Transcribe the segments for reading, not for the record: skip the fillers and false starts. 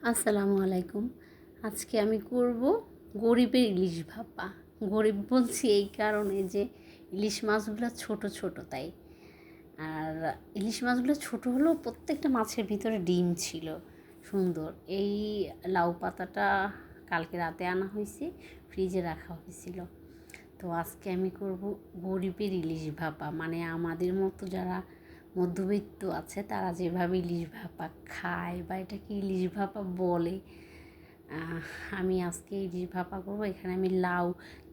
আসসালামু আলাইকুম। আজকে আমি করব গরিবের ইলিশ ভাপা। গরিব বলছি এই কারণে যে ইলিশ মাছগুলো ছোট ছোট তাই। আর ইলিশ মাছগুলো ছোট হলেও প্রত্যেকটা মাছের ভিতরে ডিম ছিল সুন্দর। এই লাউ পাতাটা কালকে রাতে আনা হয়েছে, ফ্রিজে রাখা হয়েছিল। তো আজকে আমি করব গরিবের ইলিশ ভাপা, মানে আমাদের মতো যারা মধ্যবিত্ত আছে তারা যেভাবে ইলিশ ভাপা খায় বা এটাকে ইলিশ ভাপা বলে, আমি আজকে ইলিশ ভাপা করবো। এখানে আমি লাউ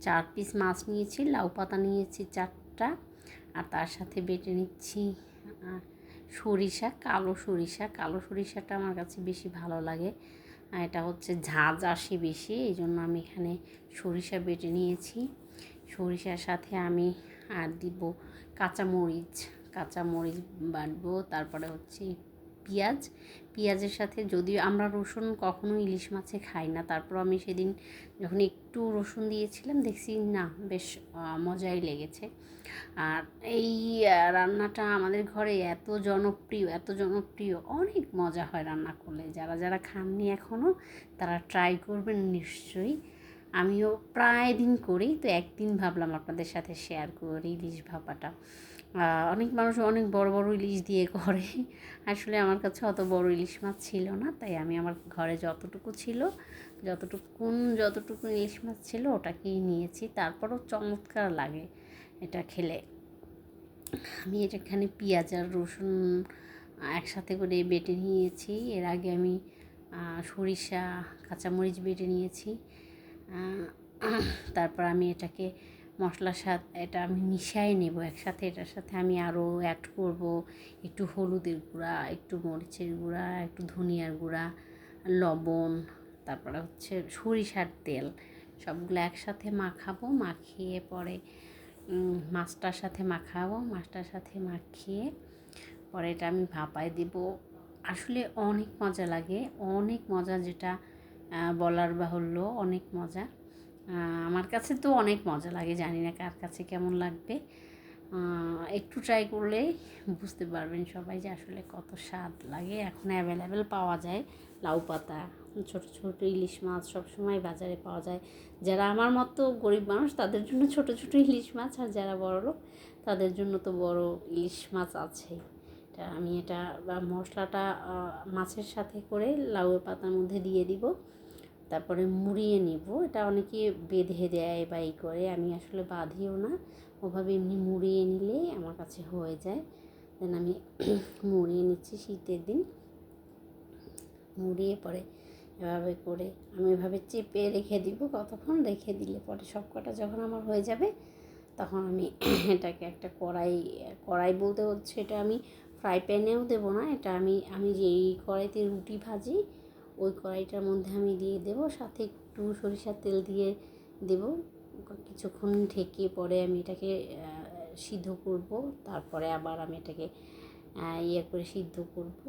4 পিস মাছ নিয়েছি, লাউ পাতা নিয়েছি 4টা, আর তার সাথে বেটে নিচ্ছি সরিষা, কালো সরিষাটা আমার কাছে বেশি ভালো লাগে। এটা হচ্ছে ঝাঁঝ আসে বেশি, এই জন্য আমি এখানে সরিষা বেটে নিয়েছি। সরিষার সাথে আমি আর দিব কাঁচামরিচ বাটবো। তারপরে হচ্ছে পেঁয়াজের সাথে, যদিও আমরা রসুন কখনো ইলিশ মাছে খাই না, তারপর আমি সেদিন যখন একটু রসুন দিয়েছিলাম দেখছি না বেশ মজাই লেগেছে। আর এই রান্নাটা আমাদের ঘরে এত জনপ্রিয়, অনেক মজা হয় রান্না করলে। যারা যারা খাননি এখনও তারা ট্রাই করবেন নিশ্চয়ই। আমিও প্রায় দিন করি, তো একদিন ভাবলাম আপনাদের সাথে শেয়ার করি ইলিশ ভাপাটা। অনেক মানুষ অনেক বড় বড় ইলিশ দিয়ে করে, আসলে আমার কাছে অত বড় ইলিশ মাছ ছিল না, তাই আমি আমার ঘরে যতটুকু ছিল যতটুকু ইলিশ মাছ ছিল ওটাকেই নিয়েছি। তারপরও চমৎকার লাগে এটা খেলে। আমি এখানে পেঁয়াজ আর রসুন একসাথে করে বেটে নিয়েছি। এর আগে আমি সরিষা কাঁচামরিচ বেটে নিয়েছি। তারপর আমি এটাকে মশলার সাথে এটা আমি মিশিয়ে নেব একসাথে। এটার সাথে আমি আরও অ্যাড করব একটু হলুদের গুঁড়া, একটু মরিচের গুঁড়া, একটু ধনিয়ার গুঁড়া, লবণ, তারপরে হচ্ছে সরিষার তেল। সবগুলো একসাথে মাখিয়ে পরে মাছটার সাথে মাখিয়ে পরে এটা আমি ভাপায় দিব। আসলে অনেক মজা লাগে, অনেক মজা, যেটা বলার বাহুল্য, অনেক মজা। আমার কাছে তো অনেক মজা লাগে, জানি না কার কাছে কেমন লাগবে। একটু ট্রাই করলে বুঝতে পারবেন সবাই যে আসলে কত স্বাদ লাগে। এখন অ্যাভেলেবেল পাওয়া যায় লাউ পাতা, ছোটো ছোটো ইলিশ মাছ সবসময় বাজারে পাওয়া যায়। যারা আমার মতো গরিব মানুষ তাদের জন্য ছোটো ছোটো ইলিশ মাছ, আর যারা বড়লোক তাদের জন্য তো বড় ইলিশ মাছ আছেই। আমি এটা মশলাটা মাছের সাথে করে লাউ পাতার মধ্যে দিয়ে দিব, তারপরে মুড়িয়ে নিব। এটা অনেকে বেঁধে দেয় বা এই করে, আমি আসলে বাঁধিও না, ওভাবে এমনি মুড়িয়ে নিলেই আমার কাছে হয়ে যায়। দেন আমি মুড়িয়ে নিচ্ছি শীতের দিন, মুড়িয়ে পরে এভাবে করে আমি এভাবে চেপে রেখে দিব। কতক্ষণ রেখে দিলে পরে সব কটা যখন আমার হয়ে যাবে তখন আমি এটাকে একটা কড়াই বলতে হচ্ছে, এটা আমি ফ্রাই প্যানেও দেবো না, এটা আমি যেই কড়াইতে রুটি ভাজি ওই কড়াইটার মধ্যে আমি দিয়ে দেবো, সাথে একটু সরিষার তেল দিয়ে দেবো। কিছুক্ষণ ঢেকে পরে আমি এটাকে সিদ্ধ করব, তারপরে আবার আমি এটাকে করে সিদ্ধ করব।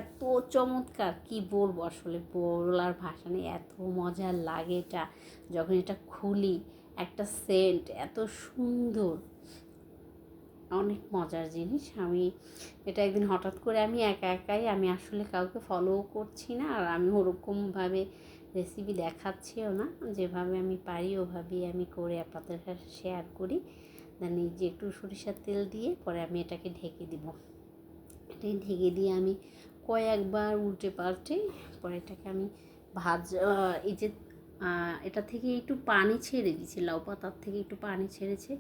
এত চমৎকার, কি বলবো, আসলে বলার ভাষা নেই, এত মজা লাগে এটা। যখন এটা খুলি একটা সেন্ট এত সুন্দর, অনেক মজার জিনিস। আমি এটা একদিন হঠাৎ করে আমি একাই, আমি আসলে কাউকে ফলোও করছি না, আর আমি ওরকমভাবে রেসিপি দেখাচ্ছিও না, যেভাবে আমি পারি ওভাবেই আমি করে আপনাদের সাথে শেয়ার করি। দেন এই যে একটু সরিষার তেল দিয়ে পরে আমি এটাকে ঢেকে দিব। এটাকে ঢেকে দিয়ে আমি কয়েকবার উল্টে পাল্টে পরে এটাকে আমি এই যে এটা থেকে একটু পানি ছেড়ে দিয়েছি, লাউ পাতার থেকে একটু পানি ছেড়েছে।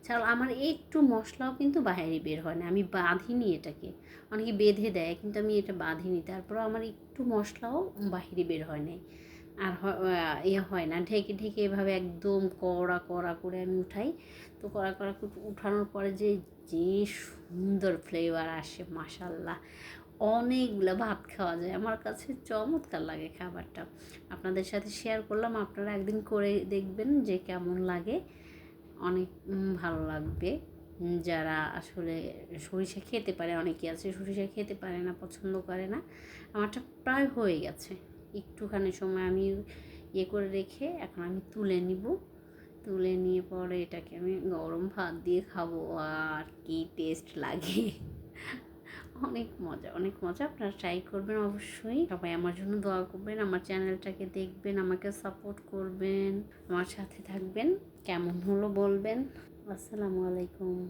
ছাড়া আমার একটু মশলাও কিন্তু বাইরে বের হয় না, আমি বাঁধিনি এটাকে। অনেকে বেঁধে দেয়, কিন্তু আমি এটা বাঁধিনি, তারপরেও আমার একটু মশলাও বাইরে বের হয় নাই। আর হয় না, ঢেকে ঢেকে এভাবে একদম কড়া করে আমি উঠাই। তো কড়া উঠানোর পরে যে যে সুন্দর ফ্লেভার আসে, মাশাল্লাহ, অনেকগুলো ভাত খাওয়া যায়। আমার কাছে চমৎকার লাগে খাবারটা, আপনাদের সাথে শেয়ার করলাম। আপনারা একদিন করে দেখবেন যে কেমন লাগে, অনেক ভালো লাগবে। যারা আসলে সরিষা খেতে পারে, অনেকে আছে সরিষা খেতে পারে না, পছন্দ করে না। আমারটা প্রায় হয়ে গেছে, একটুখানি সময় আমি করে রেখে এখন আমি তুলে নিয়ে পরে এটাকে আমি গরম ভাত দিয়ে খাবো, আর কি টেস্ট লাগে, অনেক মজা, অনেক মজা। আপনারা ট্রাই করবেন অবশ্যই। সবাই আমার জন্য দোয়া করবেন, আমার চ্যানেলটাকে দেখবেন, আমাকে সাপোর্ট করবেন, আমার সাথে থাকবেন। কেমন হলো বলবেন। আসসালামু আলাইকুম।